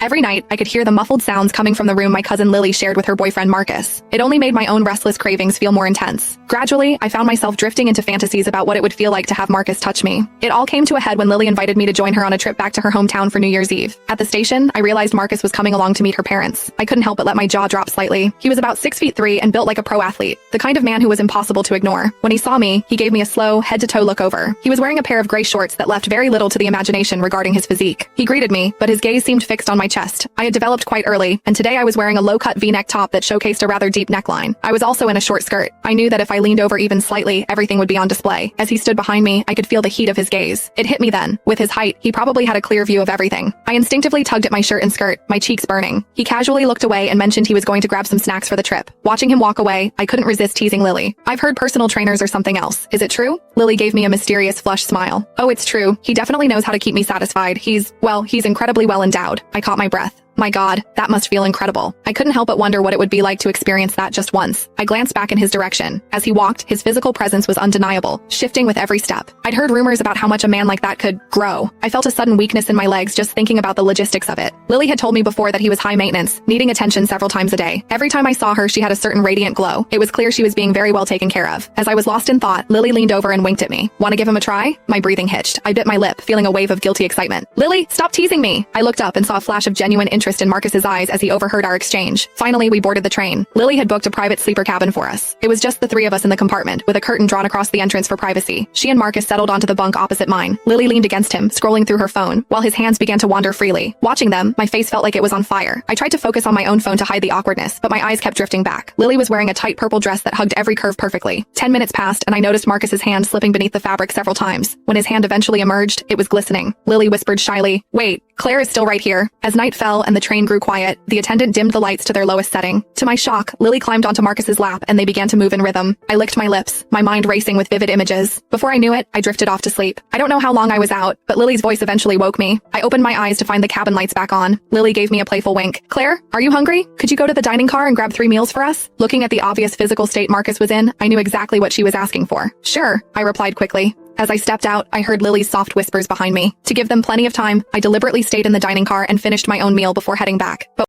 Every night, I could hear the muffled sounds coming from the room my cousin Lily shared with her boyfriend Marcus. It only made my own restless cravings feel more intense. Gradually, I found myself drifting into fantasies about what it would feel like to have Marcus touch me. It all came to a head when Lily invited me to join her on a trip back to her hometown for New Year's Eve. At the station, I realized Marcus was coming along to meet her parents. I couldn't help but let my jaw drop slightly. He was about 6'3" and built like a pro athlete, the kind of man who was impossible to ignore. When he saw me, he gave me a slow, head-to-toe look over. He was wearing a pair of gray shorts that left very little to the imagination regarding his physique. He greeted me, but his gaze seemed fixed on my chest. I had developed quite early, and today I was wearing a low-cut V-neck top that showcased a rather deep neckline. I was also in a short skirt. I knew that if I leaned over even slightly, everything would be on display. As he stood behind me, I could feel the heat of his gaze. It hit me then. With his height, he probably had a clear view of everything. I instinctively tugged at my shirt and skirt, my cheeks burning. He casually looked away and mentioned he was going to grab some snacks for the trip. Watching him walk away, I couldn't resist teasing Lily. I've heard personal trainers are something else. Is it true? Lily gave me a mysterious flush smile. Oh, it's true. He definitely knows how to keep me satisfied. He's incredibly well endowed. I caught my breath. My God, that must feel incredible. I couldn't help but wonder what it would be like to experience that just once. I glanced back in his direction. As he walked, his physical presence was undeniable, shifting with every step. I'd heard rumors about how much a man like that could grow. I felt a sudden weakness in my legs just thinking about the logistics of it. Lily had told me before that he was high maintenance, needing attention several times a day. Every time I saw her, she had a certain radiant glow. It was clear she was being very well taken care of. As I was lost in thought, Lily leaned over and winked at me. Want to give him a try? My breathing hitched. I bit my lip, feeling a wave of guilty excitement. Lily, stop teasing me! I looked up and saw a flash of genuine interest in Marcus's eyes as he overheard our exchange. Finally, we boarded the train. Lily had booked a private sleeper cabin for us. It was just the three of us in the compartment, with a curtain drawn across the entrance for privacy. She and Marcus settled onto the bunk opposite mine. Lily leaned against him, scrolling through her phone, while his hands began to wander freely. Watching them, my face felt like it was on fire. I tried to focus on my own phone to hide the awkwardness, but my eyes kept drifting back. Lily was wearing a tight purple dress that hugged every curve perfectly. 10 minutes passed, and I noticed Marcus's hand slipping beneath the fabric several times. When his hand eventually emerged, it was glistening. Lily whispered shyly, "Wait, Claire is still right here." As night fell and the train grew quiet, the attendant dimmed the lights to their lowest setting. To my shock, Lily climbed onto Marcus's lap and they began to move in rhythm. I licked my lips, my mind racing with vivid images. Before I knew it, I drifted off to sleep. I don't know how long I was out, but Lily's voice eventually woke me. I opened my eyes to find the cabin lights back on. Lily gave me a playful wink. "Claire, are you hungry? Could you go to the dining car and grab 3 meals for us?" Looking at the obvious physical state Marcus was in, I knew exactly what she was asking for. "Sure," I replied quickly. As I stepped out, I heard Lily's soft whispers behind me. To give them plenty of time, I deliberately stayed in the dining car and finished my own meal before heading back. But